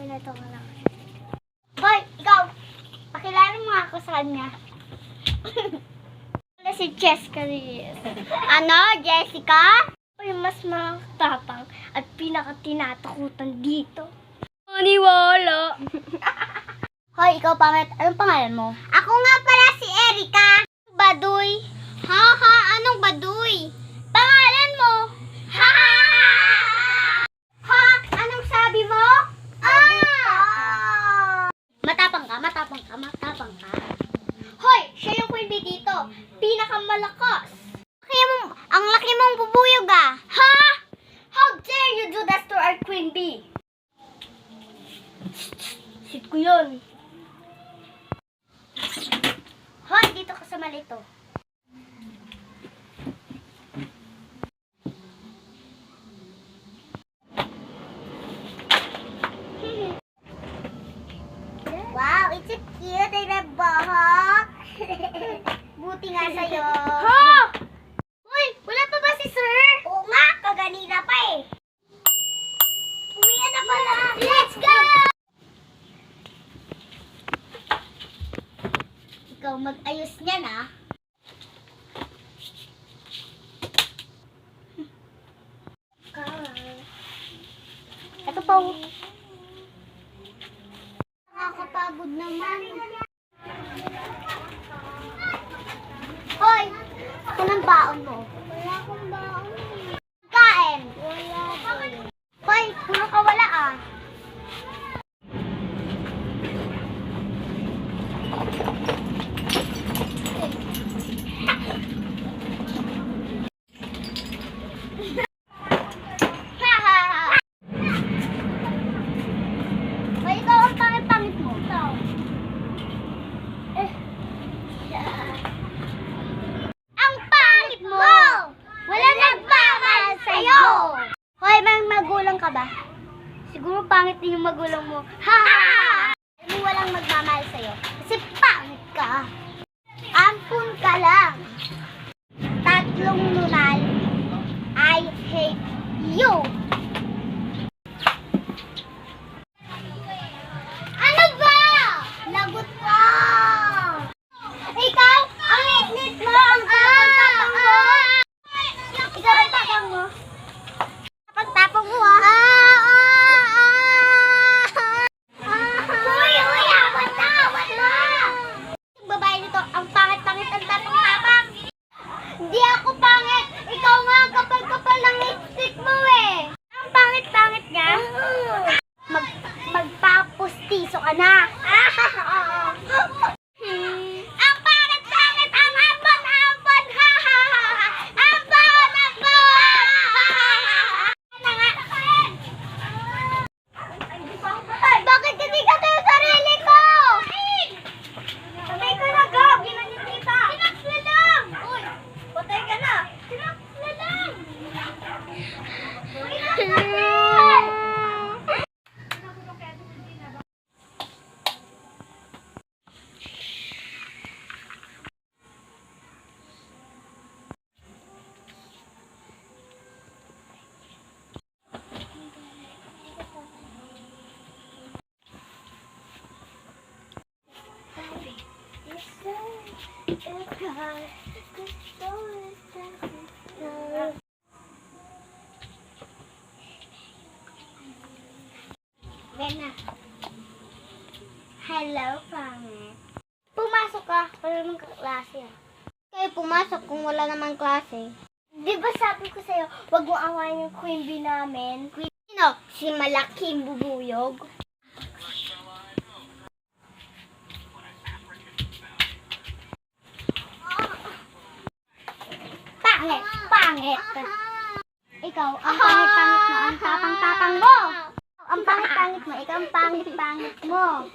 Ganito ka lang. Hoy, ikaw! Pakilala mo nga ako sa kanya. Wala si Jessica Reyes. Ano, Jessica? Uy, mas matapang at pinaka-tinatakutan dito. Maniwala! Hoy, ikaw pangit. Anong pangalan mo? Ako nga pala si Erika. Baduy. Ha? Anong baduy? Pangalan mo? Ha? Anong sabi mo? Matapang ka. Hoy, siya yung queen bee dito. Pinakamalakas. Ang laki mong bubuyog ah. Ha? How dare you do that to our queen bee? Sit ko yun. Hoy, dito ka sa malito. Wow, it's so cute. I love bahok. Buti nga sa'yo. Ha? Uy, wala pa ba si sir? Oo nga, kaganina pa eh. Uwian na pala. Let's go! Ikaw mag-ayos niyan ah. Ito pa. Nakakapagod naman. Hoy! Ito ng baon mo. Wala akong baon eh. Kain! Wala din. Hoy! Puro ka wala ah. Hoy, ikaw ang pangit-pangit mo. Ang pangit mo! Wala nagmamahal sa'yo! Hoy, may magulang ka ba? Siguro pangit din yung magulang mo. Ha! Alam mo walang magmamahal sa'yo. Kasi pangit ka. Ampun ka lang. Tatlong lunal. I hate you. Ano ba? Lagot ka. Ikaw, ang itlit mo, ang tapang-tapang mo. Ikaw ang tapang mo. Tapang-tapang mo Uy, awat na. Yung babae nito, ang pangit-pangit, ang tapang-tapang. Hindi ako pangit. Ikaw nga ang kapal-kapal ng lipstick mo eh. Ang pangit-pangit niya. Magpapustiso ka na. Ang pangit-pangit, ang ampon-ampon. Ampon-ampon. Bakit hindi ka tayo sarili ko? Patay ka na, Gab. Ginanyan kita. Sinakla lang. Uy, patay ka na. Sinakla lang. Bena. Hello, pangit. Pumasok ka. Wala namang klase ah. Kayo pumasok kung wala namang klase. Di ba sabi ko sa'yo, wag mo awayin yung queen bee namin? Sino? Si malaking bubuyog? Pangit. Ikaw, ang pangit-pangit mo, ang tapang-tapang mo. Ang pangit-pangit mo, ikaw ang pangit-pangit mo.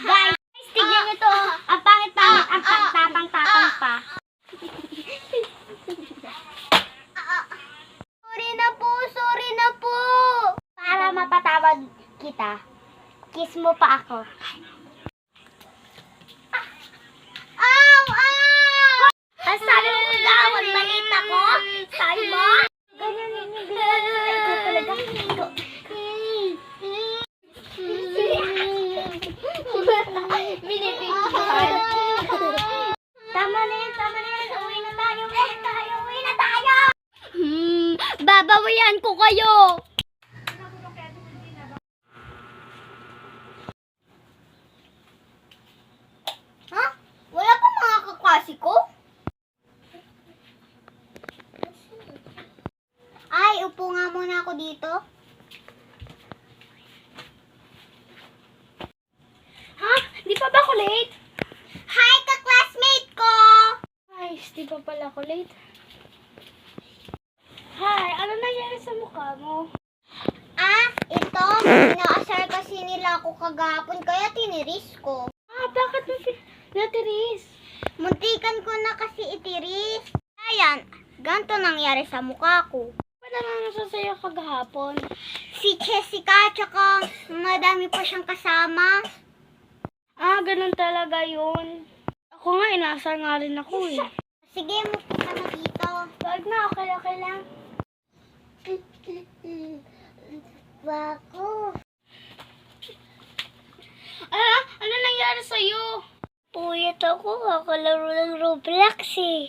Guys, tignan nyo to. Ang pangit-pangit, ang tapang-tapang pa. Sorry na po. Para mapatawad kita, kiss mo pa ako. Ang sabi mo gawin, balita ko? Sabi mo? Ganyan yung talaga. dito. Ha? Di pa ba ako late? Hi, ka-classmate ko! Ay, di pa pala ako late. Hi, ano nangyari sa mukha mo? Ito, inaasar kasi nila ako kagapon, kaya tiniris ko. Bakit mo natiris? Muntikan ko na kasi itiris. Ayan, ganito nangyari sa mukha ko. Wala na sa'yo kagahapon. Si Jessica, tsaka madami pa siyang kasama. Ganun talaga yun. Ako nga, inaasar nga rin ako eh. Sige, mupo ka na dito. Wag na, okay lang. Bako. Ano nangyari sa'yo? Puyat ako, kakalaro ng Roblox eh.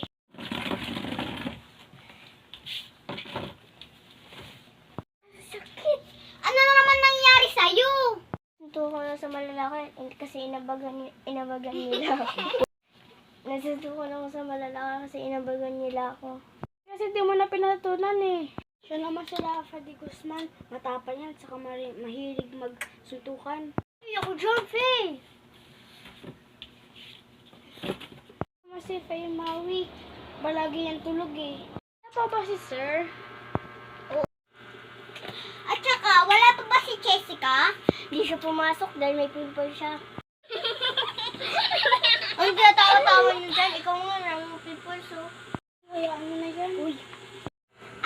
Sakit. Ano na naman nangyari sa'yo? Natuto ko na sa malalaki kasi inabagan nila ako. Natuto ko na sa malalaki kasi inabagan nila ako. Kasi di mo na pinatutunan eh. Siya naman sila Freddy Guzman. Matapang yan, saka mahilig magsuntukan. Ay, ako dyan, Faye. Kasi Faye Maui, balagi yan tulog eh. Wala pa ba si Sir? At saka, wala pa ba si Jessica? Hindi siya pumasok dahil may pimple siya. Ang tinatawa-tawa niyo dyan, ikaw nga na mo pimples, oh. Hayaan mo na yan. Uy.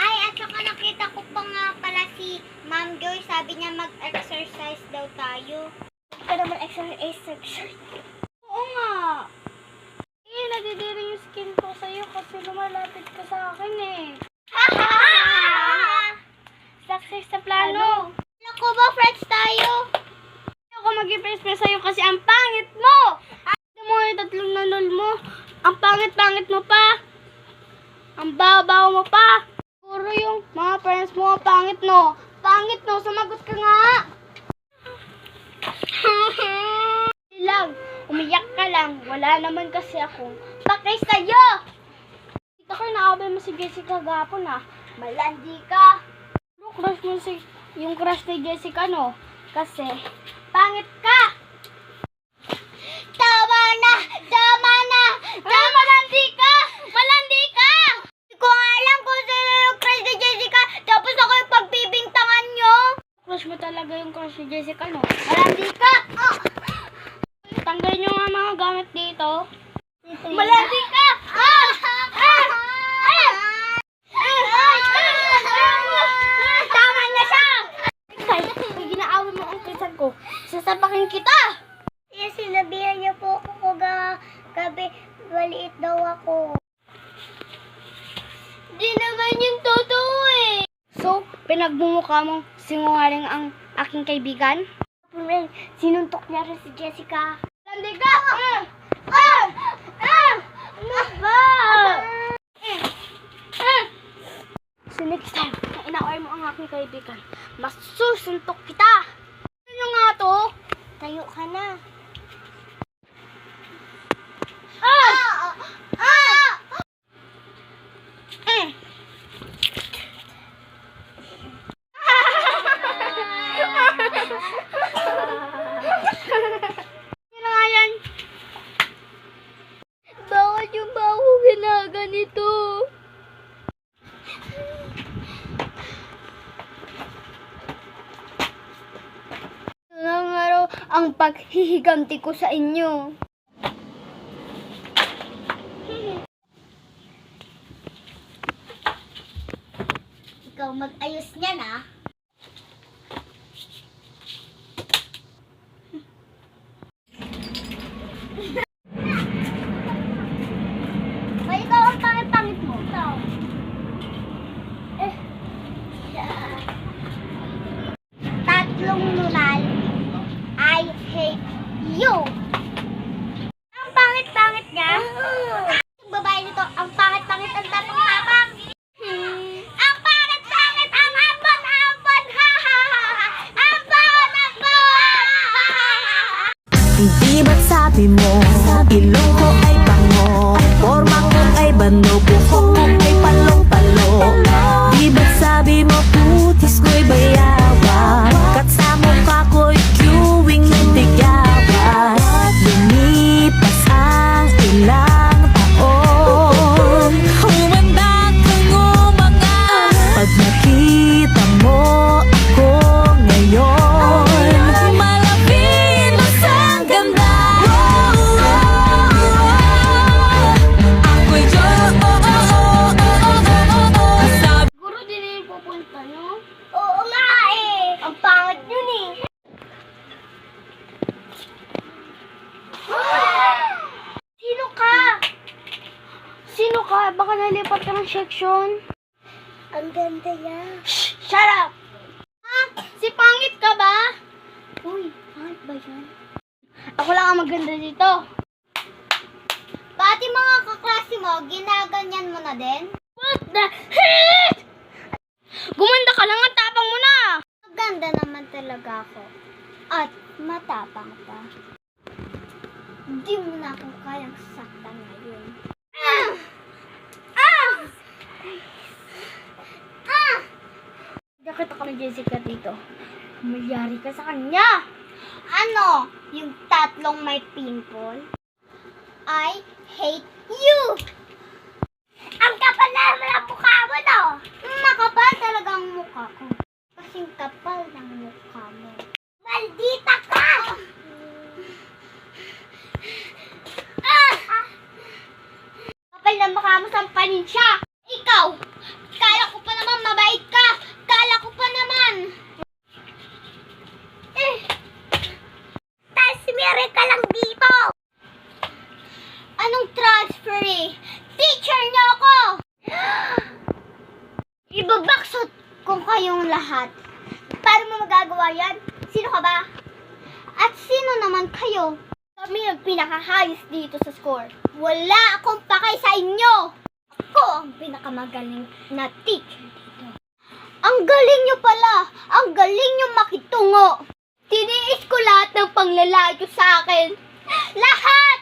Ay, at saka nakita ko pa nga pala si Ma'am Joy, sabi niya mag-exercise daw tayo. Hindi ka naman exercise. Oo nga. Nadidiri yung skin ko sa'yo kasi lumalapit ka sa akin eh. Success sa plano. Naku ba, friends tayo? Ako mag-i-press sa'yo kasi ang pangit mo! Ano mo yung tatlong nanol mo? Ang pangit-pangit mo pa! Ang babaw mo pa! Puro yung mga friends mo ang pangit no! Pangit no! Sumagot ka nga! Lang! Umiyak ka lang. Wala naman kasi akong pakay sa'yo! Kita ko naabay mo si Jessica gapon ah. Malandi ka! Ano crush mo yung crush ni Jessica no? Kasi pangit ka! Tama na! Tama na! Malandi ka! Malandi ka! Hindi ko nga alam kung sino yung crush ni Jessica, tapos ako yung pagbibintangan nyo. Crush mo talaga yung crush ni Jessica no? Malandi ka! Tanggalin nyo nga mga gamit dito. Malandi ka! Tama na siya! Tay, pag ginaawin mo ang kisan ko, sasapakin kita! Sinabihan niya po ako gabi, maliit daw ako. Di naman yung totoo eh. So, pinagmumukha mong sinungaling ang aking kaibigan? Sinuntok niya rin si Jessica. Malandi ka! Ano ba? So next time, na inaaway mo ang aking kaibigan, masusuntok kita! Ano nga to? Tayo ka na. Ano nga yan? Bakit yung ba ako ginaganito? Ilang araw ang paghihiganti ko sa inyo. Ikaw mag-ayos niyan ah. Ay, ikaw ang pangit-pangit mo. Ikaw. Tatlong lumal. I hate you. Ang pangit-pangit niya. Yung babae nito, ang pangit-pangit, ang tapang-tapang. Ang pangit-pangit, ang ambon-ambon. Ang ambon-ambon. Di ba't sabi mo, ilong ko ay bango, forma ko ay bano, buhok ko ay palong-palo. Di ba't sabi mo, putis ko'y Bakit ka ng section? Ang ganda yan. Shut up! Si pangit ka ba? Uy, pangit ba yan? Ako lang ang maganda dito. Pati mga kaklase mo, ginaganyan mo na din? What the heck? Gumanda ka lang, ang tapang mo na! Maganda naman talaga ako. At matapang pa. Hindi mo na ako kayang saktan ngayon. Nakita ka ni Jessica dito. Mayari ka sa kanya. Ano? Yung tatlong may pimple? I hate you! Ang kapal na naman ang mukha mo, no? Makapal talaga ang mukha ko. Kasing kapal ng mukha mo. Maldita ka! Kapal na mukha mo, sampanin siya! Ikaw! Kala ko pa naman mabait ka! Kala ko pa naman! Tasmiri ka lang dito! Anong transfer eh? Teacher niyo ako! Ibabaksot ko kayong lahat. Paano mo magagawa yan? Sino ka ba? At sino naman kayo? Kami ang pinakahayos dito sa score. Wala akong pakay sa inyo! Ako ang pinakamagaling na teacher dito. Ang galing nyo pala! Ang galing nyo makitungo! Tiniis ko lahat ng panglalait ko sa akin! Lahat!